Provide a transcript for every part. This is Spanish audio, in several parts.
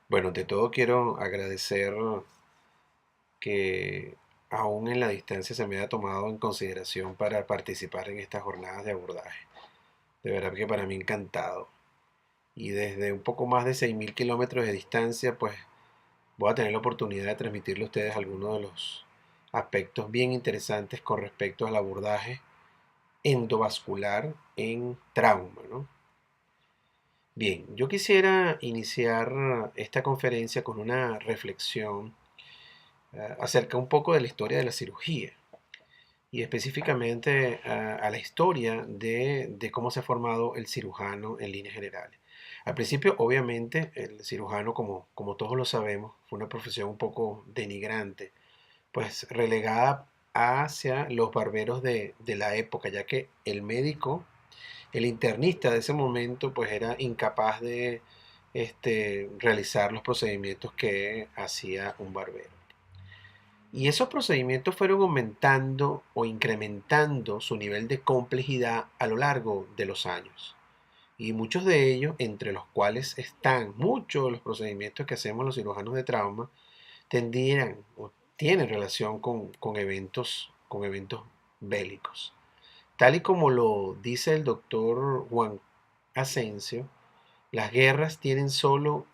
Bueno, de todo quiero agradecer que aún en la distancia se me haya tomado en consideración para participar en estas jornadas de abordaje. De verdad que para mí encantado. Y desde un poco más de 6.000 kilómetros de distancia, pues voy a tener la oportunidad de transmitirle a ustedes algunos de los aspectos bien interesantes con respecto al abordaje endovascular en trauma, ¿no? Bien, yo quisiera iniciar esta conferencia con una reflexión acerca un poco de la historia de la cirugía y específicamente a la historia de cómo se ha formado el cirujano en líneas generales. Al principio, obviamente, el cirujano, como todos lo sabemos, fue una profesión un poco denigrante, pues relegada hacia los barberos de la época, ya que el médico, el internista de ese momento, pues era incapaz de realizar los procedimientos que hacía un barbero. Y esos procedimientos fueron aumentando o incrementando su nivel de complejidad a lo largo de los años. Y muchos de ellos, entre los cuales están muchos de los procedimientos que hacemos los cirujanos de trauma, tendrían o tienen relación con eventos bélicos. Tal y como lo dice el doctor Juan Asensio, las guerras tienen solo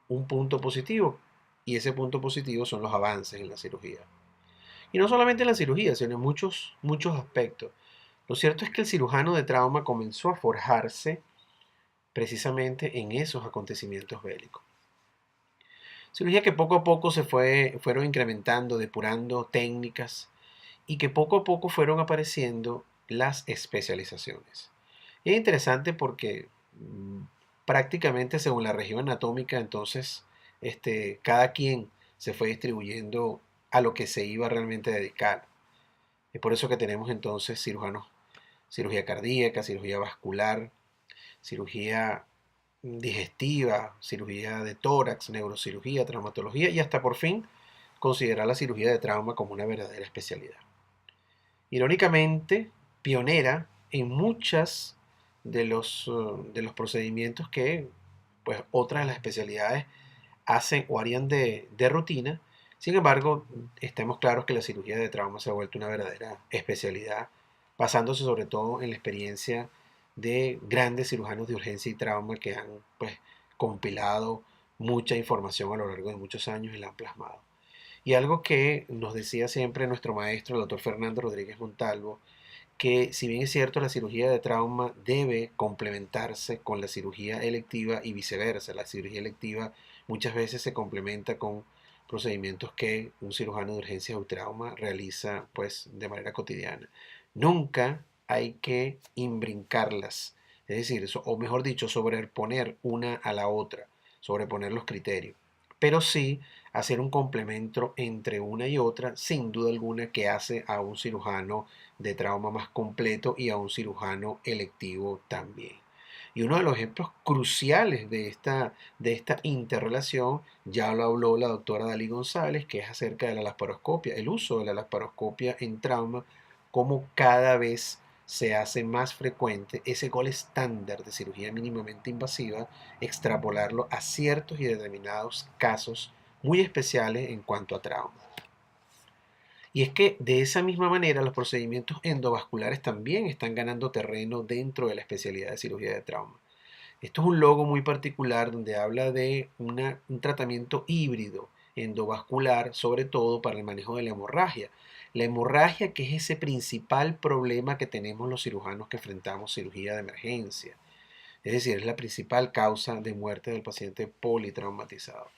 un punto positivo, y ese punto positivo son los avances en la cirugía. Y no solamente en la cirugía, sino en muchos aspectos. Lo cierto es que el cirujano de trauma comenzó a forjarse precisamente en esos acontecimientos bélicos. Cirugía que poco a poco fueron incrementando, depurando técnicas y que poco a poco fueron apareciendo las especializaciones. Y es interesante porque prácticamente según la región anatómica, entonces cada quien se fue distribuyendo a lo que se iba realmente a dedicar. Es por eso que tenemos entonces cirujanos, cirugía cardíaca, cirugía vascular, cirugía digestiva, cirugía de tórax, neurocirugía, traumatología y hasta por fin considerar la cirugía de trauma como una verdadera especialidad. Irónicamente, pionera en muchas de los procedimientos que pues, otras de las especialidades hacen o harían de rutina. Sin embargo, estemos claros que la cirugía de trauma se ha vuelto una verdadera especialidad, basándose sobre todo en la experiencia de grandes cirujanos de urgencia y trauma que han pues, compilado mucha información a lo largo de muchos años y la han plasmado. Y algo que nos decía siempre nuestro maestro, el doctor Fernando Rodríguez Montalvo, que si bien es cierto la cirugía de trauma debe complementarse con la cirugía electiva y viceversa, la cirugía electiva muchas veces se complementa con procedimientos que un cirujano de urgencias o trauma realiza pues de manera cotidiana. Nunca hay que imbrincarlas, es decir, o mejor dicho, sobreponer una a la otra, sobreponer los criterios, pero sí hacer un complemento entre una y otra, sin duda alguna, que hace a un cirujano de trauma más completo y a un cirujano electivo también. Y uno de los ejemplos cruciales de esta interrelación ya lo habló la doctora Dalí González, que es acerca de la laparoscopia, el uso de la laparoscopia en trauma, como cada vez se hace más frecuente ese gol estándar de cirugía mínimamente invasiva, extrapolarlo a ciertos y determinados casos muy especiales en cuanto a trauma. Y es que de esa misma manera los procedimientos endovasculares también están ganando terreno dentro de la especialidad de cirugía de trauma. Esto es un logo muy particular donde habla de un tratamiento híbrido endovascular, sobre todo para el manejo de la hemorragia. La hemorragia, que es ese principal problema que tenemos los cirujanos que enfrentamos cirugía de emergencia. Es decir, es la principal causa de muerte del paciente politraumatizado.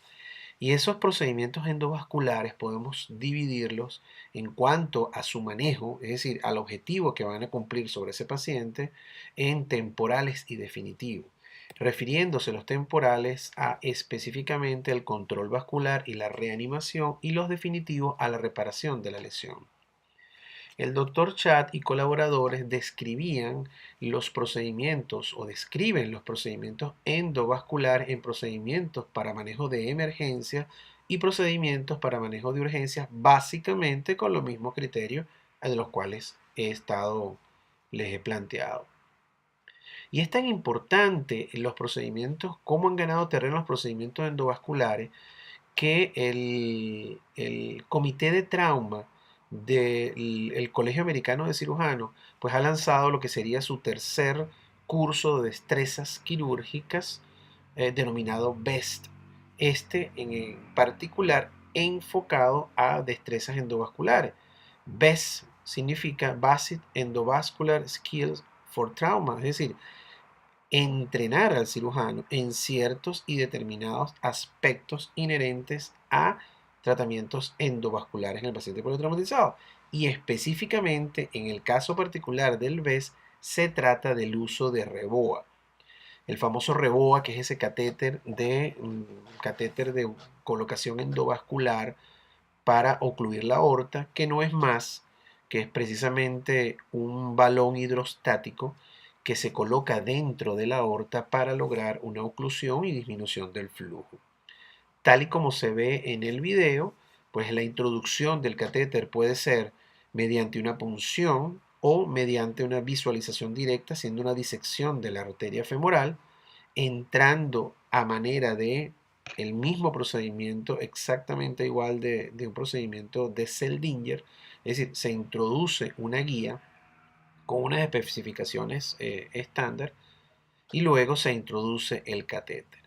Y esos procedimientos endovasculares podemos dividirlos en cuanto a su manejo, es decir, al objetivo que van a cumplir sobre ese paciente, en temporales y definitivos, refiriéndose los temporales a específicamente el control vascular y la reanimación, y los definitivos a la reparación de la lesión. El doctor Chat y colaboradores describían los procedimientos o describen los procedimientos endovasculares en procedimientos para manejo de emergencia y procedimientos para manejo de urgencias, básicamente con los mismos criterios de los cuales les he planteado. Y es tan importante los procedimientos, cómo han ganado terreno los procedimientos endovasculares, que el Comité de Trauma del Colegio Americano de Cirujanos pues ha lanzado lo que sería su tercer curso de destrezas quirúrgicas denominado BEST. Este en particular enfocado a destrezas endovasculares. BEST significa Basic Endovascular Skills for Trauma, es decir, entrenar al cirujano en ciertos y determinados aspectos inherentes a tratamientos endovasculares en el paciente politraumatizado. Y específicamente en el caso particular del BES se trata del uso de REBOA. El famoso REBOA, que es ese catéter de colocación endovascular para ocluir la aorta, que no es más que es precisamente un balón hidrostático que se coloca dentro de la aorta para lograr una oclusión y disminución del flujo. Tal y como se ve en el video, pues la introducción del catéter puede ser mediante una punción o mediante una visualización directa, haciendo una disección de la arteria femoral, entrando a manera de el mismo procedimiento, exactamente igual de un procedimiento de Seldinger, es decir, se introduce una guía con unas especificaciones estándar y luego se introduce el catéter.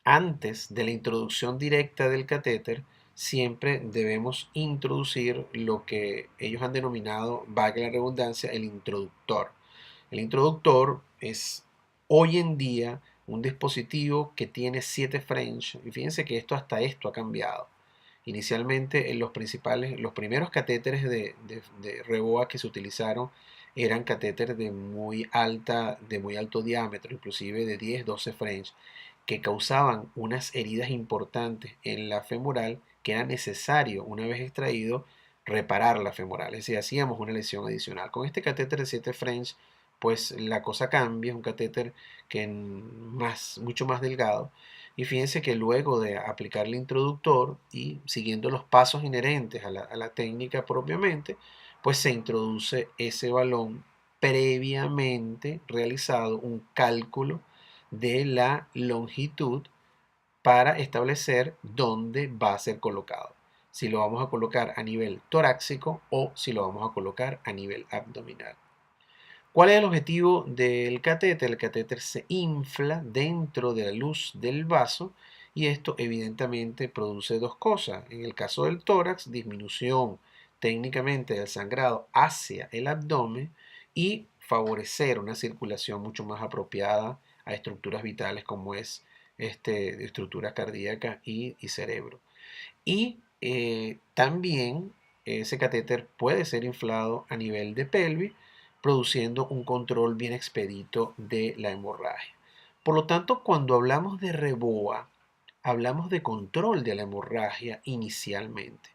Antes de la introducción directa del catéter, siempre debemos introducir lo que ellos han denominado, valga la redundancia, el introductor. El introductor es hoy en día un dispositivo que tiene 7 French, y fíjense que hasta esto ha cambiado. Inicialmente los primeros catéteres de REBOA que se utilizaron eran catéteres de muy alto diámetro, inclusive de 10-12 French, que causaban unas heridas importantes en la femoral que era necesario, una vez extraído, reparar la femoral, es decir, hacíamos una lesión adicional. Con este catéter de 7 French, pues la cosa cambia, es un catéter que mucho más delgado. Y fíjense que luego de aplicar el introductor y siguiendo los pasos inherentes a la técnica propiamente, pues se introduce ese balón previamente realizado un cálculo de la longitud para establecer dónde va a ser colocado. Si lo vamos a colocar a nivel torácico o si lo vamos a colocar a nivel abdominal. ¿Cuál es el objetivo del catéter? El catéter se infla dentro de la luz del vaso y esto evidentemente produce dos cosas. En el caso del tórax, disminución técnicamente del sangrado hacia el abdomen y favorecer una circulación mucho más apropiada a estructuras vitales como es estructura cardíaca y cerebro. Y también ese catéter puede ser inflado a nivel de pelvis, produciendo un control bien expedito de la hemorragia. Por lo tanto, cuando hablamos de REBOA, hablamos de control de la hemorragia inicialmente.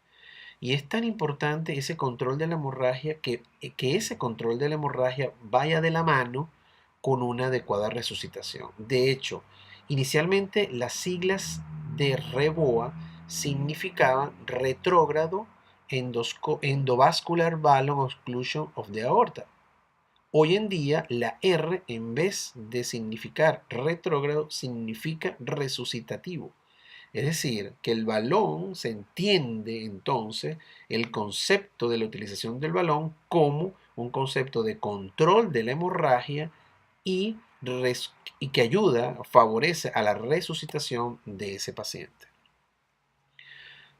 Y es tan importante ese control de la hemorragia que ese control de la hemorragia vaya de la mano con una adecuada resucitación. De hecho, inicialmente las siglas de REBOA significaban retrógrado endovascular balloon occlusion of the aorta. Hoy en día la R, en vez de significar retrógrado, significa resucitativo. Es decir, que el balón se entiende entonces el concepto de la utilización del balón como un concepto de control de la hemorragia y, y que ayuda, favorece a la resucitación de ese paciente.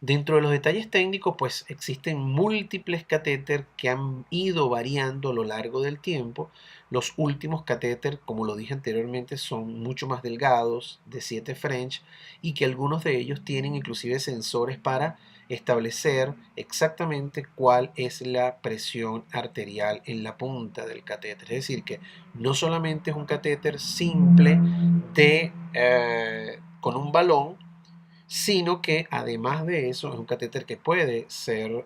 Dentro de los detalles técnicos, pues existen múltiples catéter que han ido variando a lo largo del tiempo. Los últimos catéter, como lo dije anteriormente, son mucho más delgados, de 7 French, y que algunos de ellos tienen inclusive sensores para establecer exactamente cuál es la presión arterial en la punta del catéter. Es decir, que no solamente es un catéter simple con un balón, sino que además de eso es un catéter que puede ser,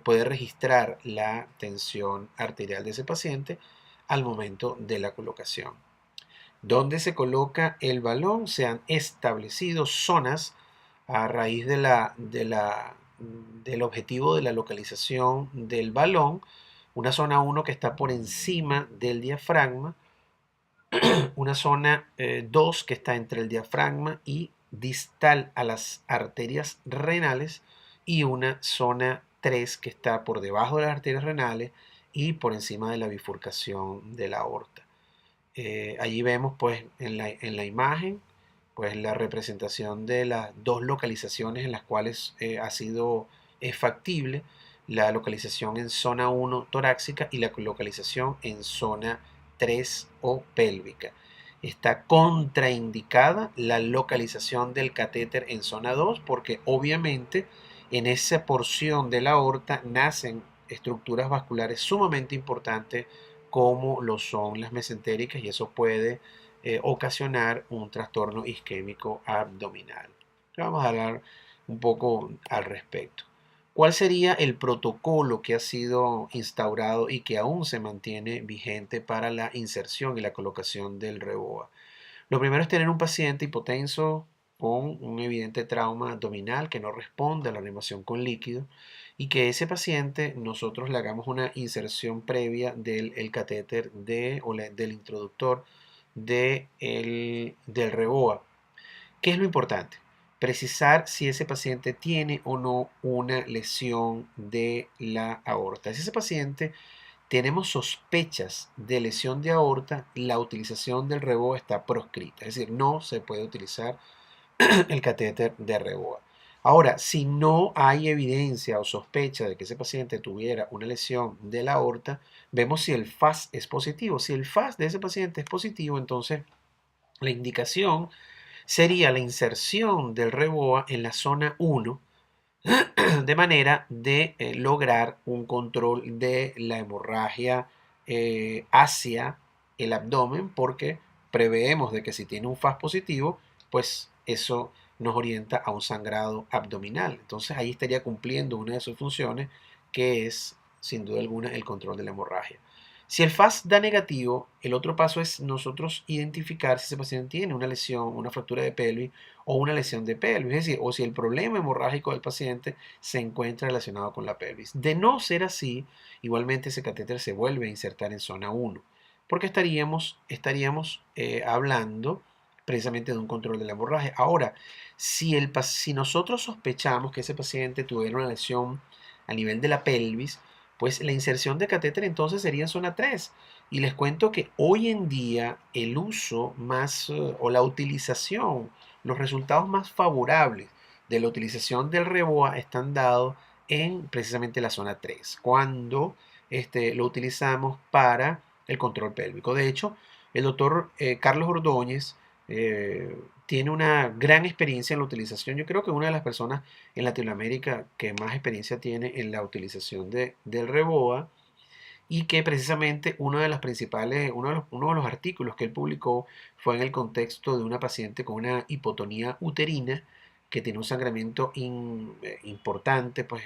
puede registrar la tensión arterial de ese paciente al momento de la colocación. ¿Dónde se coloca el balón? Se han establecido zonas a raíz del objetivo de la localización del balón, una zona 1 que está por encima del diafragma, una zona 2 que está entre el diafragma y distal a las arterias renales, y una zona 3 que está por debajo de las arterias renales y por encima de la bifurcación de la aorta. Allí vemos pues en la imagen pues la representación de las dos localizaciones en las cuales ha sido factible: la localización en zona 1 torácica y la localización en zona 3 o pélvica. Está contraindicada la localización del catéter en zona 2 porque obviamente en esa porción de la aorta nacen estructuras vasculares sumamente importantes como lo son las mesentéricas, y eso puede ocasionar un trastorno isquémico abdominal. Vamos a hablar un poco al respecto. ¿Cuál sería el protocolo que ha sido instaurado y que aún se mantiene vigente para la inserción y la colocación del REBOA? Lo primero es tener un paciente hipotenso con un evidente trauma abdominal que no responde a la reanimación con líquido, y que ese paciente nosotros le hagamos una inserción previa del catéter del introductor del REBOA. ¿Qué es lo importante? Precisar si ese paciente tiene o no una lesión de la aorta. Si ese paciente tenemos sospechas de lesión de aorta, la utilización del REBOA está proscrita, es decir, no se puede utilizar el catéter de REBOA. Ahora, si no hay evidencia o sospecha de que ese paciente tuviera una lesión de la aorta, vemos si el FAS es positivo. Si el FAS de ese paciente es positivo, entonces la indicación sería la inserción del REBOA en la zona 1, de manera de lograr un control de la hemorragia hacia el abdomen, porque preveemos de que si tiene un FAS positivo, pues eso nos orienta a un sangrado abdominal. Entonces ahí estaría cumpliendo una de sus funciones, que es sin duda alguna el control de la hemorragia. Si el FAS da negativo, el otro paso es nosotros identificar si ese paciente tiene una lesión, una fractura de pelvis o una lesión de pelvis, es decir, o si el problema hemorrágico del paciente se encuentra relacionado con la pelvis. De no ser así, igualmente ese catéter se vuelve a insertar en zona 1, porque estaríamos hablando precisamente de un control de la hemorragia. Ahora, si nosotros sospechamos que ese paciente tuviera una lesión a nivel de la pelvis, pues la inserción de catéter entonces sería en zona 3. Y les cuento que hoy en día el uso más o la utilización, los resultados más favorables de la utilización del REBOA están dados en precisamente la zona 3, cuando lo utilizamos para el control pélvico. De hecho, el doctor Carlos Ordóñez tiene una gran experiencia en la utilización. Yo creo que una de las personas en Latinoamérica que más experiencia tiene en la utilización del REBOA, y que precisamente uno de los artículos que él publicó fue en el contexto de una paciente con una hipotonía uterina que tiene un sangramiento importante, pues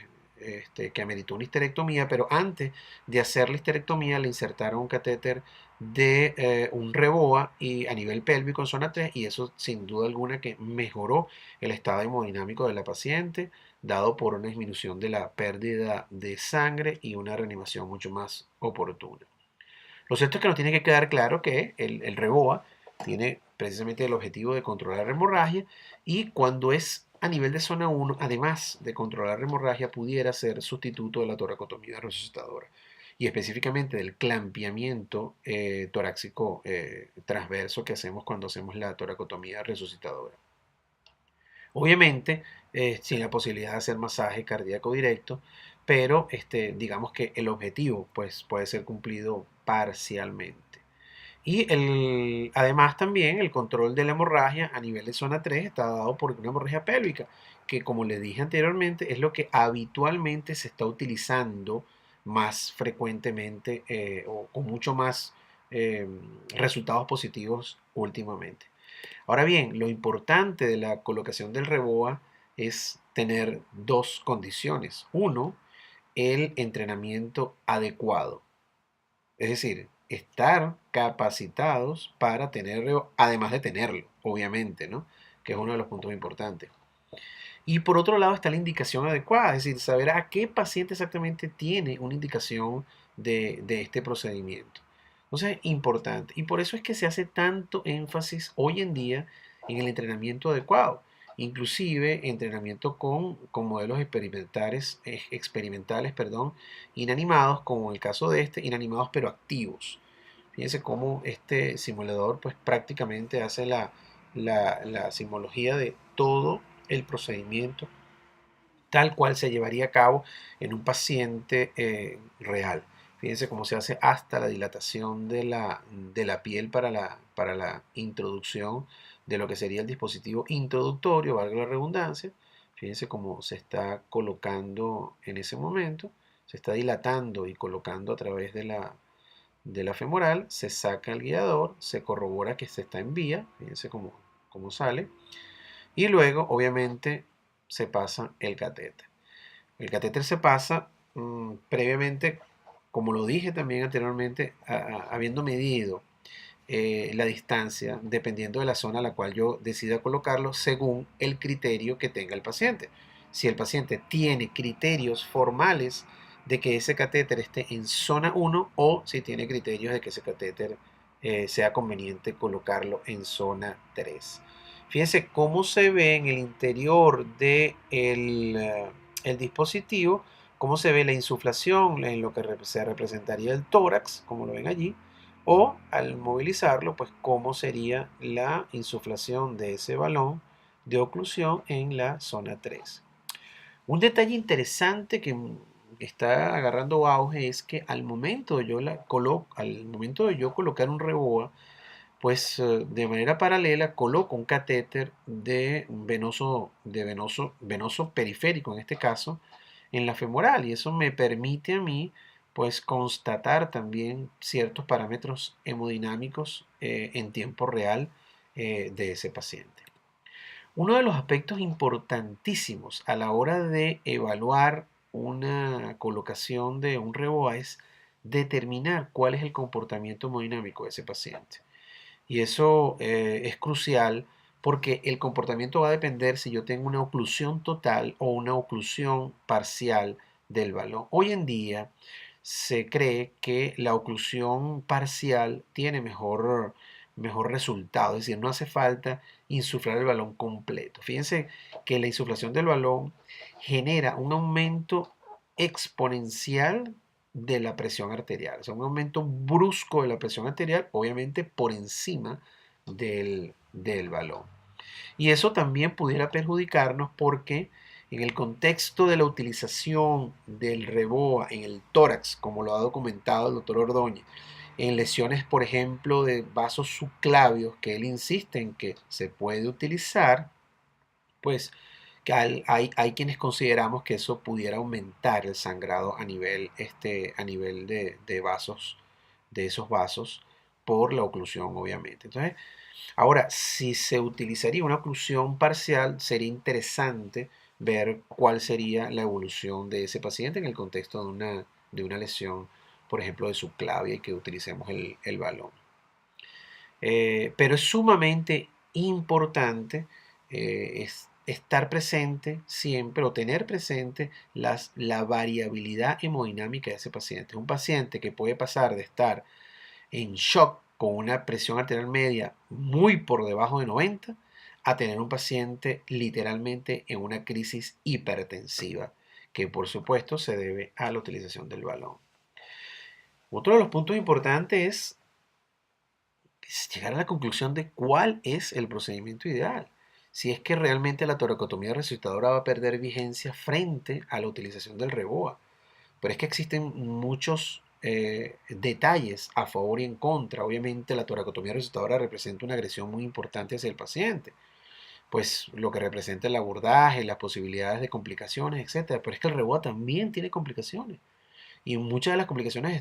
que ameritó una histerectomía, pero antes de hacer la histerectomía le insertaron un catéter de un REBOA y a nivel pélvico en zona 3, y eso sin duda alguna que mejoró el estado hemodinámico de la paciente, dado por una disminución de la pérdida de sangre y una reanimación mucho más oportuna. Lo cierto es que nos tiene que quedar claro que el REBOA tiene precisamente el objetivo de controlar la hemorragia, y cuando es a nivel de zona 1, además de controlar la hemorragia, pudiera ser sustituto de la toracotomía resucitadora, y específicamente del clampiamiento torácico transverso que hacemos cuando hacemos la toracotomía resucitadora. Obviamente, sin la posibilidad de hacer masaje cardíaco directo, pero digamos que el objetivo pues, puede ser cumplido parcialmente. Y además también el control de la hemorragia a nivel de zona 3 está dado por una hemorragia pélvica, que como les dije anteriormente es lo que habitualmente se está utilizando más frecuentemente o con mucho más eh, resultados positivos últimamente. Ahora bien, lo importante de la colocación del REBOA es tener dos condiciones. Uno, el entrenamiento adecuado. Es decir, estar capacitados para tenerlo, además de tenerlo, obviamente, ¿no? Que es uno de los puntos importantes. Y por otro lado está la indicación adecuada, es decir, saber a qué paciente exactamente tiene una indicación de este procedimiento. Entonces, importante. Y por eso es que se hace tanto énfasis hoy en día en el entrenamiento adecuado. Inclusive entrenamiento con modelos experimentales, perdón, inanimados, como en el caso de este, inanimados pero activos. Fíjense cómo este simulador pues prácticamente hace la simbología de todo el procedimiento tal cual se llevaría a cabo en un paciente real. Fíjense cómo se hace hasta la dilatación de la piel para la introducción de lo que sería el dispositivo introductorio, valga la redundancia. Fíjense cómo se está colocando en ese momento, se está dilatando y colocando a través de la femoral, se saca el guiador, se corrobora que se está en vía, fíjense cómo sale, y luego obviamente se pasa el catéter. El catéter se pasa previamente, como lo dije también anteriormente, habiendo medido la distancia, dependiendo de la zona a la cual yo decida colocarlo, según el criterio que tenga el paciente. Si el paciente tiene criterios formales de que ese catéter esté en zona 1 o si tiene criterios de que ese catéter sea conveniente colocarlo en zona 3. Fíjense cómo se ve en el interior del el dispositivo, cómo se ve la insuflación en lo que se representaría el tórax, como lo ven allí, o al movilizarlo, pues cómo sería la insuflación de ese balón de oclusión en la zona 3. Un detalle interesante que está agarrando auge es que al momento de yo colocar un reboa, pues de manera paralela coloco un catéter venoso periférico en este caso en la femoral, y eso me permite a mí pues constatar también ciertos parámetros hemodinámicos en tiempo real de ese paciente. Uno de los aspectos importantísimos a la hora de evaluar una colocación de un reboa es determinar cuál es el comportamiento hemodinámico de ese paciente. Y eso es crucial porque el comportamiento va a depender si yo tengo una oclusión total o una oclusión parcial del balón. Hoy en día se cree que la oclusión parcial tiene mejor resultado, es decir, no hace falta insuflar el balón completo. Fíjense que la insuflación del balón genera un aumento exponencial de la presión arterial, o sea, un aumento brusco de la presión arterial, obviamente por encima del balón. Y eso también pudiera perjudicarnos porque en el contexto de la utilización del reboa en el tórax, como lo ha documentado el doctor Ordóñez, en lesiones, por ejemplo, de vasos subclavios, que él insiste en que se puede utilizar, pues que hay quienes consideramos que eso pudiera aumentar el sangrado a nivel de vasos, de esos vasos, por la oclusión, obviamente. Entonces, ahora, si se utilizaría una oclusión parcial, sería interesante ver cuál sería la evolución de ese paciente en el contexto de una lesión, por ejemplo, de subclavia y que utilicemos el balón. Pero es sumamente importante estar presente siempre o tener presente la variabilidad hemodinámica de ese paciente. Un paciente que puede pasar de estar en shock con una presión arterial media muy por debajo de 90 a tener un paciente literalmente en una crisis hipertensiva, que por supuesto se debe a la utilización del balón. Otro de los puntos importantes es llegar a la conclusión de cuál es el procedimiento ideal. Si es que realmente la toracotomía resucitadora va a perder vigencia frente a la utilización del reboa. Pero es que existen muchos detalles a favor y en contra. Obviamente la toracotomía resucitadora representa una agresión muy importante hacia el paciente, pues lo que representa el abordaje, las posibilidades de complicaciones, etcétera. Pero es que el reboa también tiene complicaciones y muchas de las complicaciones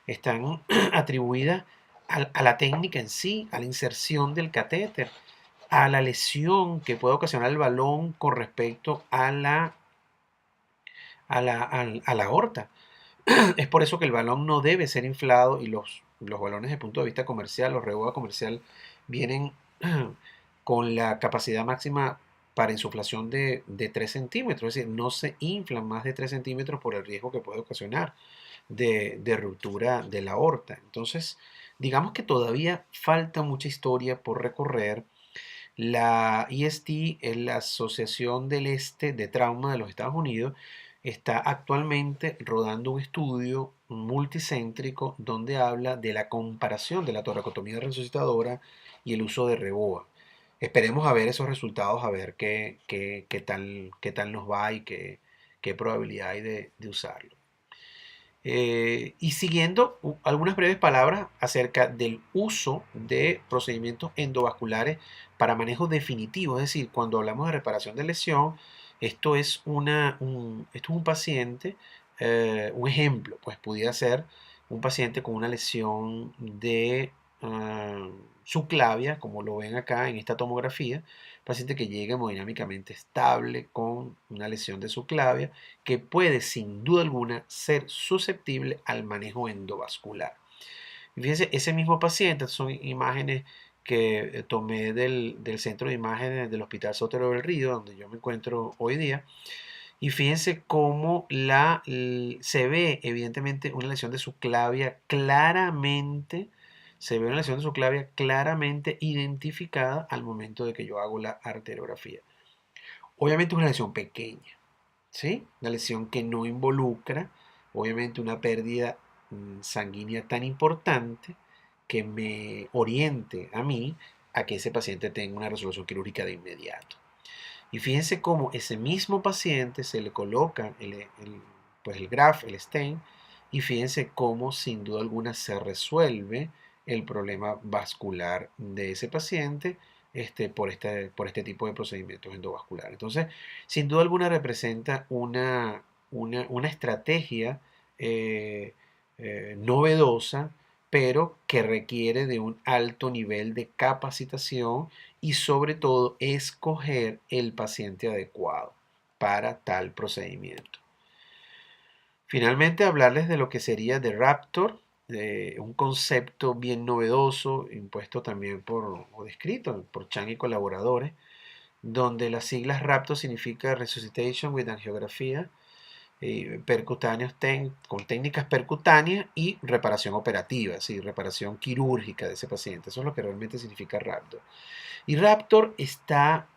están atribuidas a la técnica en sí, a la inserción del catéter, a la lesión que puede ocasionar el balón con respecto a la aorta. Es por eso que el balón no debe ser inflado y los balones desde el punto de vista comercial, los reboa comercial, vienen con la capacidad máxima para insuflación de 3 centímetros, es decir, no se inflan más de 3 centímetros por el riesgo que puede ocasionar de ruptura de la aorta. Entonces, digamos que todavía falta mucha historia por recorrer. La IST, la Asociación del Este de Trauma de los Estados Unidos, está actualmente rodando un estudio multicéntrico donde habla de la comparación de la toracotomía resucitadora y el uso de REBOA. Esperemos a ver esos resultados, a ver qué tal nos va y qué probabilidad hay de usarlo. Y siguiendo algunas breves palabras acerca del uso de procedimientos endovasculares para manejo definitivo, es decir, cuando hablamos de reparación de lesión, esto es un paciente, un ejemplo, pues pudiera ser un paciente con una lesión de subclavia, como lo ven acá en esta tomografía, paciente que llega hemodinámicamente estable con una lesión de subclavia, que puede sin duda alguna ser susceptible al manejo endovascular. Y fíjense, ese mismo paciente, son imágenes que tomé del centro de imágenes del Hospital Sotero del Río, donde yo me encuentro hoy día, y fíjense cómo se ve evidentemente una lesión de subclavia claramente, se ve una lesión de subclavia claramente identificada al momento de que yo hago la arteriografía. Obviamente es una lesión pequeña, ¿sí? Una lesión que no involucra, obviamente, una pérdida sanguínea tan importante que me oriente a mí a que ese paciente tenga una resolución quirúrgica de inmediato. Y fíjense cómo ese mismo paciente se le coloca pues el graft, el stent, y fíjense cómo sin duda alguna se resuelve el problema vascular de ese paciente por este tipo de procedimientos endovasculares. Entonces, sin duda alguna representa una estrategia eh, novedosa, pero que requiere de un alto nivel de capacitación y sobre todo escoger el paciente adecuado para tal procedimiento. Finalmente, hablarles de lo que sería de Raptor, un concepto bien novedoso, impuesto también o descrito por Chan y colaboradores, donde las siglas Raptor significa Resuscitation with Angiografía, percutáneos con técnicas percutáneas y reparación operativa, sí, reparación quirúrgica de ese paciente. Eso es lo que realmente significa Raptor. Y Raptor está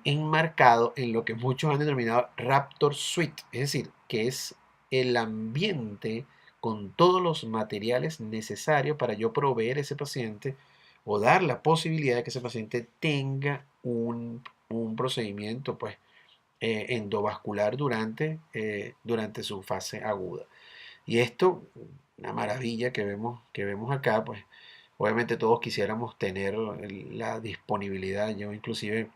enmarcado en lo que muchos han denominado Raptor Suite, es decir, que es el ambiente con todos los materiales necesarios para yo proveer a ese paciente o dar la posibilidad de que ese paciente tenga un procedimiento pues, endovascular durante su fase aguda. Y esto, una maravilla que vemos acá, pues obviamente todos quisiéramos tener la disponibilidad. Yo inclusive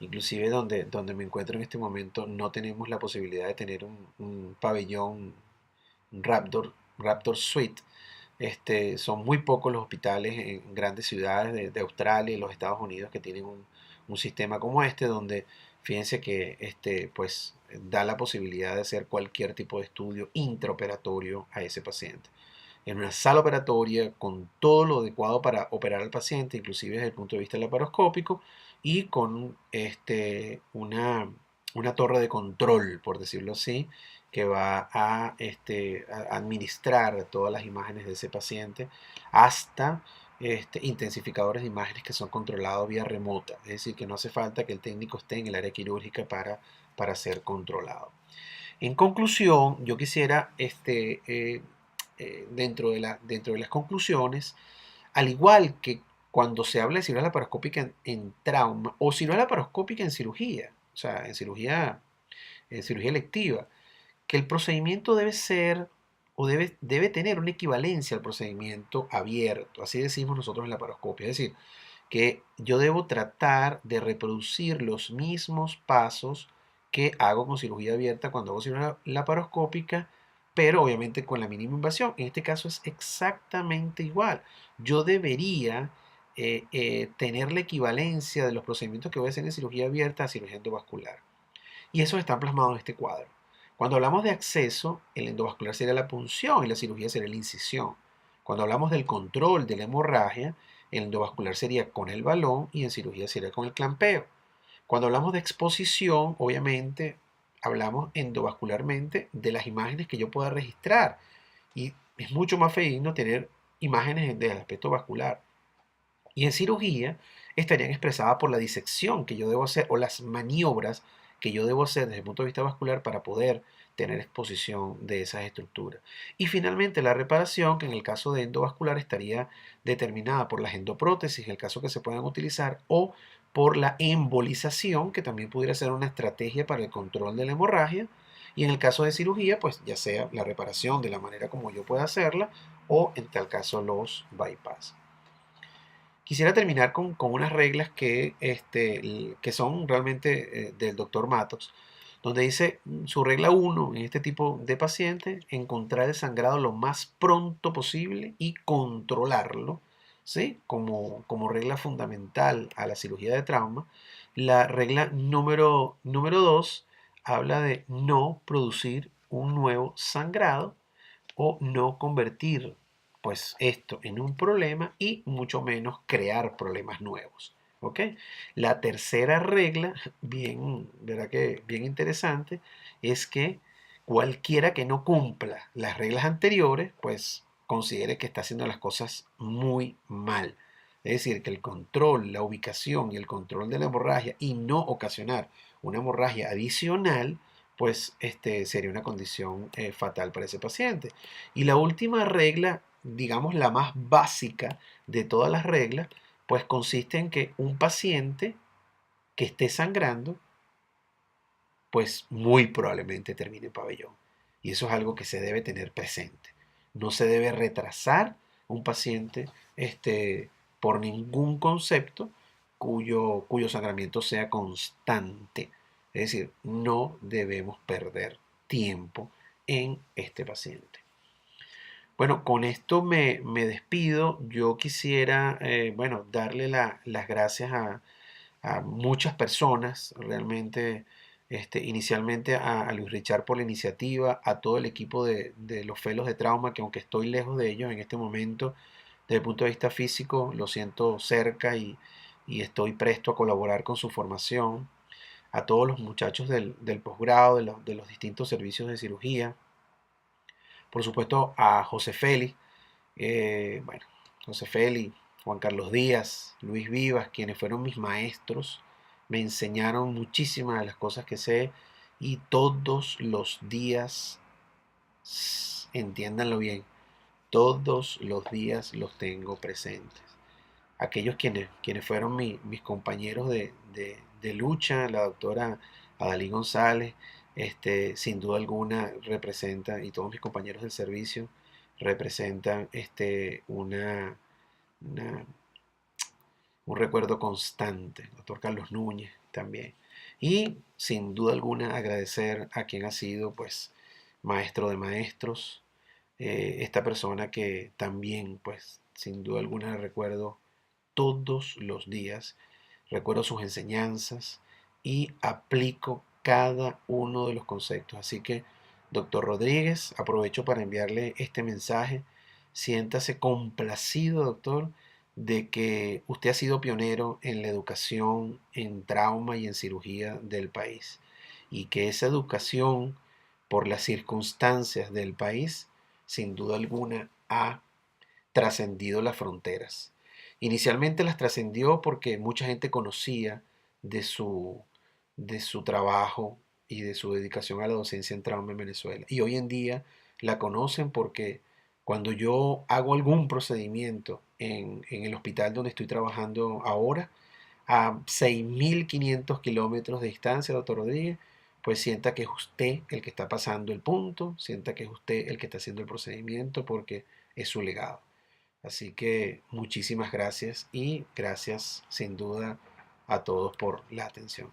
donde me encuentro en este momento, no tenemos la posibilidad de tener un pabellón un Raptor Suite. Son muy pocos los hospitales en grandes ciudades de Australia y los Estados Unidos que tienen un sistema como este, donde fíjense que pues, da la posibilidad de hacer cualquier tipo de estudio intraoperatorio a ese paciente. En una sala operatoria con todo lo adecuado para operar al paciente, inclusive desde el punto de vista laparoscópico, y con una torre de control, por decirlo así, que va a administrar todas las imágenes de ese paciente hasta intensificadores de imágenes que son controlados vía remota. Es decir, que no hace falta que el técnico esté en el área quirúrgica para ser controlado. En conclusión, yo quisiera, dentro de las conclusiones, al igual que cuando se habla de cirugía laparoscópica en trauma o cirugía laparoscópica en cirugía, o sea, en cirugía electiva, que el procedimiento debe ser o debe tener una equivalencia al procedimiento abierto, así decimos nosotros en la laparoscopia, es decir, que yo debo tratar de reproducir los mismos pasos que hago con cirugía abierta cuando hago cirugía laparoscópica, pero obviamente con la mínima invasión. En este caso es exactamente igual. Yo debería tener la equivalencia de los procedimientos que voy a hacer en cirugía abierta a cirugía endovascular. Y eso está plasmado en este cuadro. Cuando hablamos de acceso, el endovascular sería la punción y la cirugía sería la incisión. Cuando hablamos del control de la hemorragia, el endovascular sería con el balón y en cirugía sería con el clampeo. Cuando hablamos de exposición, obviamente hablamos endovascularmente de las imágenes que yo pueda registrar. Y es mucho más fidedigno tener imágenes del aspecto vascular. Y en cirugía estarían expresadas por la disección que yo debo hacer o las maniobras que yo debo hacer desde el punto de vista vascular para poder tener exposición de esas estructuras. Y finalmente la reparación, que en el caso de endovascular estaría determinada por las endoprótesis, en el caso que se puedan utilizar, o por la embolización, que también pudiera ser una estrategia para el control de la hemorragia. Y en el caso de cirugía, pues ya sea la reparación de la manera como yo pueda hacerla, o en tal caso los bypass. Quisiera terminar con unas reglas que son realmente del doctor Matos, donde dice su regla uno en este tipo de pacientes, encontrar el sangrado lo más pronto posible y controlarlo, ¿sí? Como regla fundamental a la cirugía de trauma. La regla número 2 habla de no producir un nuevo sangrado o no convertir pues esto en un problema y mucho menos crear problemas nuevos. ¿Ok? La tercera regla, bien, ¿verdad que bien interesante, es que cualquiera que no cumpla las reglas anteriores, pues considere que está haciendo las cosas muy mal. Es decir, que el control, la ubicación y el control de la hemorragia y no ocasionar una hemorragia adicional, pues sería una condición fatal para ese paciente. Y la última regla, digamos la más básica de todas las reglas, pues consiste en que un paciente que esté sangrando, pues muy probablemente termine en pabellón. Y eso es algo que se debe tener presente. No se debe retrasar un paciente por ningún concepto cuyo sangramiento sea constante. Es decir, no debemos perder tiempo en este paciente. Bueno, con esto me despido. Yo quisiera, bueno, darle las gracias a muchas personas, realmente, inicialmente a Luis Richard por la iniciativa, a todo el equipo de los Felos de Trauma, que aunque estoy lejos de ellos en este momento, desde el punto de vista físico, lo siento cerca y estoy presto a colaborar con su formación, a todos los muchachos del posgrado, de los distintos servicios de cirugía, por supuesto a José Félix, bueno, José Félix, Juan Carlos Díaz, Luis Vivas, quienes fueron mis maestros, me enseñaron muchísimas de las cosas que sé y todos los días, entiéndanlo bien, todos los días los tengo presentes. Aquellos quienes fueron mis compañeros de lucha, la doctora Adalí González, sin duda alguna representa, y todos mis compañeros del servicio, representan una- un recuerdo constante. Doctor Carlos Núñez también. Y sin duda alguna agradecer a quien ha sido pues maestro de maestros, esta persona que también pues sin duda alguna recuerdo todos los días, recuerdo sus enseñanzas y aplico cada uno de los conceptos. Así que, doctor Rodríguez, aprovecho para enviarle este mensaje. Siéntase complacido, doctor, de que usted ha sido pionero en la educación en trauma y en cirugía del país y que esa educación, por las circunstancias del país, sin duda alguna ha trascendido las fronteras. Inicialmente las trascendió porque mucha gente conocía de su, de su trabajo y de su dedicación a la docencia en trauma en Venezuela. Y hoy en día la conocen porque cuando yo hago algún procedimiento en el hospital donde estoy trabajando ahora, a 6.500 kilómetros de distancia, doctor Rodríguez, pues sienta que es usted el que está pasando el punto, sienta que es usted el que está haciendo el procedimiento porque es su legado. Así que muchísimas gracias y gracias sin duda a todos por la atención.